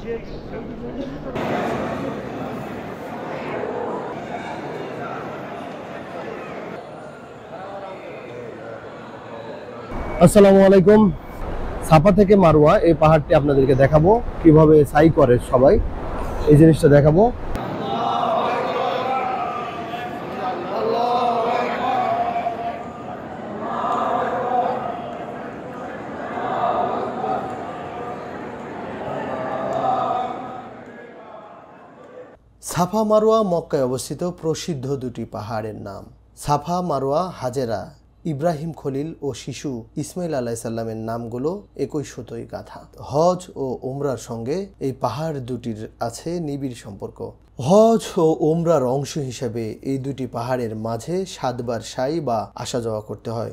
আসসালামু আলাইকুম। সাফা থেকে মারওয়া এই পাহাড়টি আপনাদেরকে দেখাবো কিভাবে সাই করে সবাই, এই জিনিসটা দেখাবো। সাফা মারওয়া মক্কায় অবস্থিত প্রসিদ্ধ দুটি পাহাড়ের নাম। সাফা মারওয়া হাজেরা, ইব্রাহিম খলিল ও শিশু ইসমাইল আলাইসাল্লামের নামগুলো একই সুতোয় গাঁথা। হজ ও উমরার সঙ্গে এই পাহাড় দুটির আছে নিবিড় সম্পর্ক। হজ ও উমরার অংশ হিসেবে এই দুটি পাহাড়ের মাঝে 7 বার সাই বা আসা যাওয়া করতে হয়।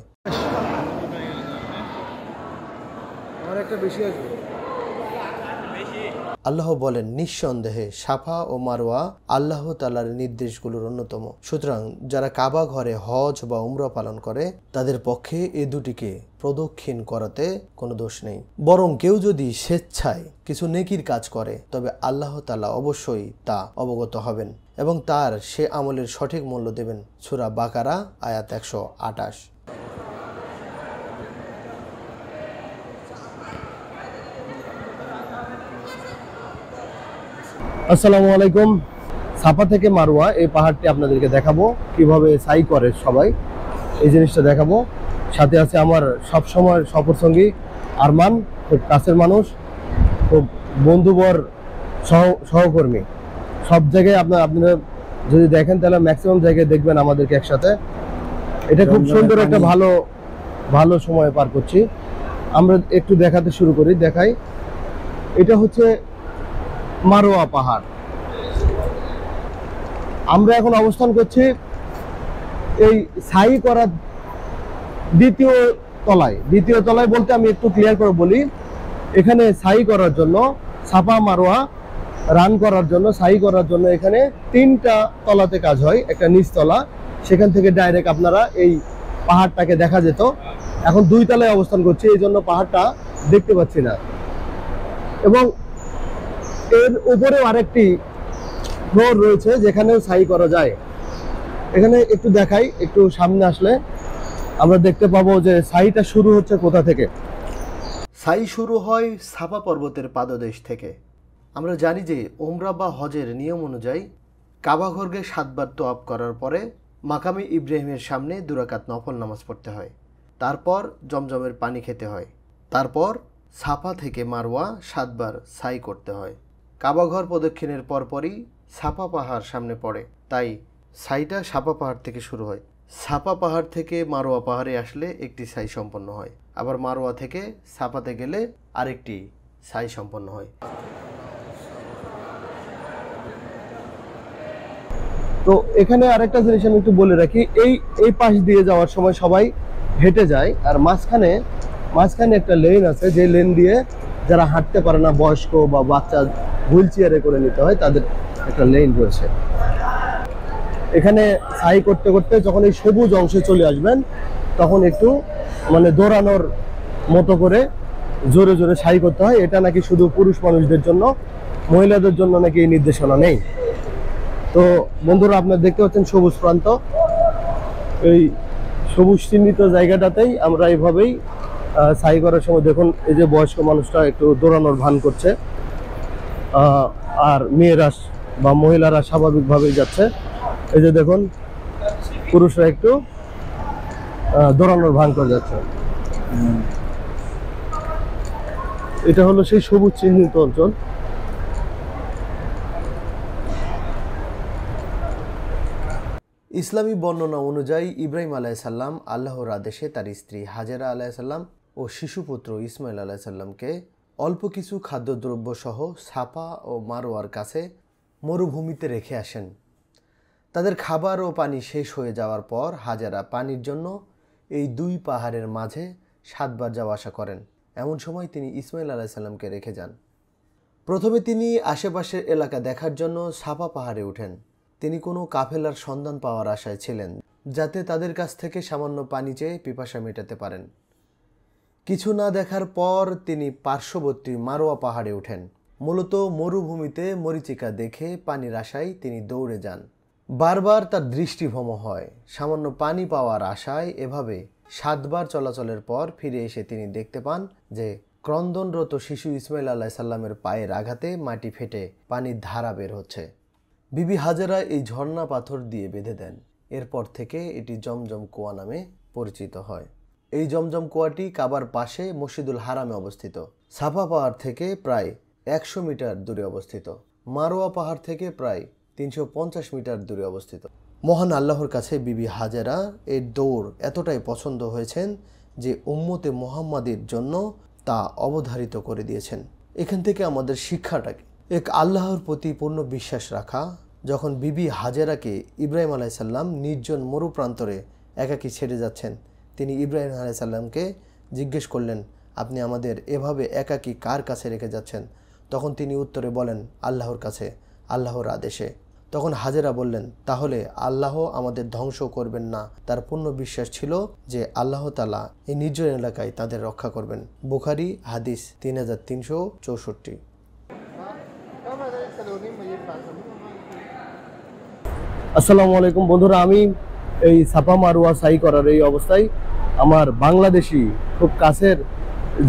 আল্লাহ বলেন, নিঃসন্দেহে সাফা ও মারওয়া আল্লাহ তাআলার নির্দেশগুলোর অন্যতম। সুতরাং যারা কাবা ঘরে হজ বা উমরা পালন করে তাদের পক্ষে এ দুটিকে প্রদক্ষিণ করাতে কোনো দোষ নেই। বরং কেউ যদি স্বেচ্ছায় কিছু নেকির কাজ করে তবে আল্লাহ তাআলা অবশ্যই তা অবগত হবেন এবং তার সে আমলের সঠিক মূল্য দেবেন। সূরা বাকারা আয়াত 128। আসসালামু আলাইকুম। সাফা থেকে মারওয়া এই পাহাড়টি আপনাদেরকে দেখাবো কিভাবে সাই করে সবাই, এই জিনিসটা দেখাবো। সাথে আছে আমার সবসময় সফরসঙ্গী আরমান, খুব কাছের মানুষ, খুব বন্ধুবর সহকর্মী। সব জায়গায় আপনারা যদি দেখেন তাহলে ম্যাক্সিমাম জায়গায় দেখবেন আমাদেরকে একসাথে। এটা খুব সুন্দর একটা ভালো সময় পার করছি। আমরা একটু দেখাতে শুরু করি, দেখাই। এটা হচ্ছে মারওয়া পাহাড়। আমরা এখন অবস্থান করছি এই সাই করার দ্বিতীয় তলায় বলতে আমি একটু ক্লিয়ার করে বলি, এখানে সাই করার জন্য, সাফা মারওয়া রান করার জন্য, সাই করার জন্য এখানে 3টা তলাতে কাজ হয়। একটা নিচতলা, সেখান থেকে ডাইরেক্ট আপনারা এই পাহাড়টাকে দেখা যেত। এখন 2 তলায় অবস্থান করছি, এই জন্য পাহাড়টা দেখতে পাচ্ছি না। এবং এর উপরেও আরেকটি ফ্লোর রয়েছে যেখানেও সাই করা যায়। এখানে একটু দেখাই, একটু সামনে আসলে আমরা দেখতে পাবো যে সাইটা শুরু হচ্ছে কোথা থেকে। সাই শুরু হয় সাফা পর্বতের পাদদেশ থেকে। আমরা জানি যে উমরা বা হজের নিয়ম অনুযায়ী কাবা ঘরকে 7 বার তোয়াফ করার পরে মাকামে ইব্রাহিমের সামনে 2 রাকাত নফল নামাজ পড়তে হয়। তারপর জমজমের পানি খেতে হয়। তারপর সাফা থেকে মারওয়া 7 বার সাই করতে হয়। কাবাঘর প্রদক্ষিণের পরপরই সাফা পাহাড় সামনে পড়ে, তাই সাইটা সাফা পাহাড় থেকে শুরু হয়। সাফা পাহাড় থেকে মারওয়া পাহাড়ে আসলে একটি সাই সম্পন্ন হয়, আবার মারওয়া থেকে সাফাতে গেলে আরেকটি সাই সম্পন্ন হয়। তো এখানে আরেকটা জিনিস আমি একটু বলে রাখি, এই পাশ দিয়ে যাওয়ার সময় সবাই হেঁটে যায়, আর মাঝখানে একটা লেন আছে, যে লেন দিয়ে যারা হাঁটতে পারে না, বয়স্ক বা বাচ্চা হুইল চেয়ারে করে নিতে হয়, তাদের একটা লেন রয়েছে। এখানে সাই করতে করতে যখন এই সবুজ অংশে চলে আসবেন তখন একটু দৌড়ানোর মতো করে জোরে জোরে সাই করতে হয়। এটা নাকি শুধু পুরুষ মানুষদের জন্য, মহিলাদের জন্য নাকি এই নির্দেশনা নেই। তো বন্ধুরা, আপনারা দেখতে পাচ্ছেন সবুজ প্রান্ত, এই সবুজ চিহ্নিত জায়গাটাতেই আমরা এইভাবেই সাই করার সময় দেখুন এই যে বয়স্ক মানুষটা একটু দৌড়ানোর ভান করছে, আর মেয়েরা বা মহিলারা স্বাভাবিকভাবেই যাচ্ছে। এই যে দেখুন পুরুষরা একটু দৌড়ানোর ভান করে যাচ্ছে। এটা হলো সেই সবুজ চিহ্নিত অঞ্চল। ইসলামী বর্ণনা অনুযায়ী ইব্রাহিম আলাইসাল্লাম আল্লাহর আদেশে তার স্ত্রী হাজেরা আলাইসাল্লাম ও শিশুপুত্র ইসমাইল আলাইসাল্লামকে অল্প কিছু খাদ্যদ্রব্য সহ সাফা ও মারওয়ার কাছে মরুভূমিতে রেখে আসেন। তাদের খাবার ও পানি শেষ হয়ে যাওয়ার পর হাজেরা পানির জন্য এই 2 পাহাড়ের মাঝে 7 বার যাওয়া আসা করেন। এমন সময় তিনি ইসমাইল আলাইসাল্লামকে রেখে যান। প্রথমে তিনি আশেপাশের এলাকা দেখার জন্য সাফা পাহাড়ে ওঠেন। তিনি কোনো কাফেলার সন্ধান পাওয়ার আশায় ছিলেন, যাতে তাদের কাছ থেকে সামান্য পানি চেয়ে পিপাসা মেটাতে পারেন। কিছু না দেখার পর তিনি পার্শ্ববর্তী মারওয়া পাহাড়ে ওঠেন। মূলত মরুভূমিতে মরীচিকা দেখে পানির আশায় তিনি দৌড়ে যান। বারবার তার দৃষ্টিভ্রম হয়। সামান্য পানি পাওয়ার আশায় এভাবে 7 বার চলাচলের পর ফিরে এসে তিনি দেখতে পান যে ক্রন্দনরত শিশু ইসমাইল আলাইহিস সালামের পায়ের আঘাতে মাটি ফেটে পানির ধারা বের হচ্ছে। বিবি হাজেরা এই ঝর্ণা পাথর দিয়ে বেঁধে দেন। এরপর থেকে এটি জমজম কুয়া নামে পরিচিত হয়। এই জমজম কুয়াটি কাবার পাশে মসজিদুল হারামে অবস্থিত। সাফা পাহাড় থেকে প্রায় 100 মিটার দূরে অবস্থিত। মারোয়া পাহাড় থেকে প্রায় 350 মিটার দূরে অবস্থিত। মহান আল্লাহর কাছে বিবি হাজেরা এর দৌড় এতটাই পছন্দ হয়েছেন যে উম্মতে মুহাম্মাদের জন্য তা অবধারিত করে দিয়েছেন। এখান থেকে আমাদের শিক্ষাটা কি? এক আল্লাহর প্রতি পূর্ণ বিশ্বাস রাখা। যখন বিবি হাজেরাকে ইব্রাহিম আলাইহিস সালাম নির্জন মরুপ্রান্তরে একাকী ছেড়ে যাচ্ছেন, তিনি ইব্রাহিম আলাইহিস সালামকে জিজ্ঞেস করলেন, আপনি আমাদের এভাবে একাকী কার কাছে রেখে যাচ্ছেন? তখন তিনি উত্তরে বলেন, আল্লাহর কাছে, আল্লাহর আদেশে। তখন হাজেরা বললেন, তাহলে আল্লাহ আমাদের ধ্বংস করবেন না। তার পূর্ণ বিশ্বাস ছিল যে আল্লাহ তাআলা এই নির্জন এলাকায় তাদের রক্ষা করবেন। বুখারী হাদিস 3364। আসসালামু আলাইকুম বন্ধুরা, আমি এই সাফা মারওয়া সাই করার এই অবস্থায় আমার বাংলাদেশি খুব কাছের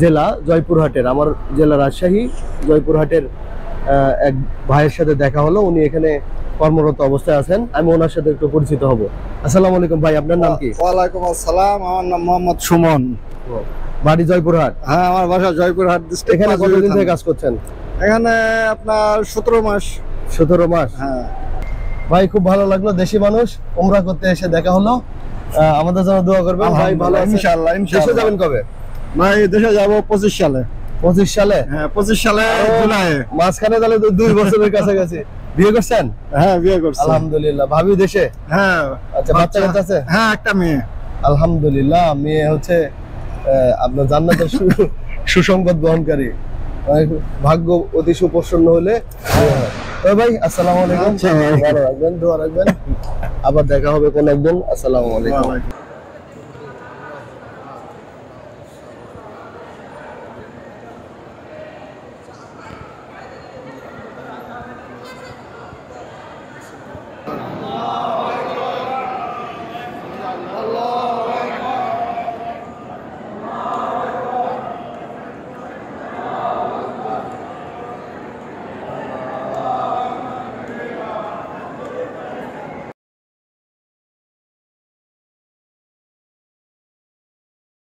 জেলা জয়পুরহাটের, আমার জেলা রাজশাহী, জয়পুরহাটের এক ভাইয়ের সাথে দেখা হলো। উনি এখানে কর্মরত অবস্থায় আছেন, আমি ওনার সাথে একটু পরিচিত হব। আসসালামু আলাইকুম ভাই, আপনার নাম কি? ওয়ালাইকুম আসসালাম, আমার নাম মোহাম্মদ সুমন। বাড়ি জয়পুরহাট? হ্যাঁ, আমার বাসা জয়পুরহাট ডিস্ট্রিক্ট। এখানে কতদিন থেকে কাজ করছেন? এখানে আপনার 17 মাস। 17 মাস? হ্যাঁ ভাই, খুব ভালো লাগলো, দেশি মানুষ, উমরা করতে এসে দেখা হলো। আমাদের জন্য দোয়া করবেন ভাই। ভালো আছেন? ইনশাআল্লাহ। দেশে যাবেন কবে? ভাই দেশে যাব 25 সালে। 25 সালে? হ্যাঁ, 25 সালে জুলাই। মাঝখানে তাহলে তো 2 বছরের কাছাকাছি। বিয়ে করছেন? হ্যাঁ, বিয়ে করছি। আলহামদুলিল্লাহ। ভাবি দেশে? হ্যাঁ। আচ্ছা, বাচ্চা কাচ্চা আছে? হ্যাঁ, একটা মেয়ে। আলহামদুলিল্লাহ। মেয়ে হচ্ছে আপনার জান্নাতের সুসংবাদ বহনকারী। ভাগ্য অতি সুপ্রসন্ন হলে তবে ভাই, আসসালামু আলাইকুম। ভালো রাখবেন, দোয়া রাখবেন। আবার দেখা হবে কোন একদিন। আসসালামু আলাইকুম।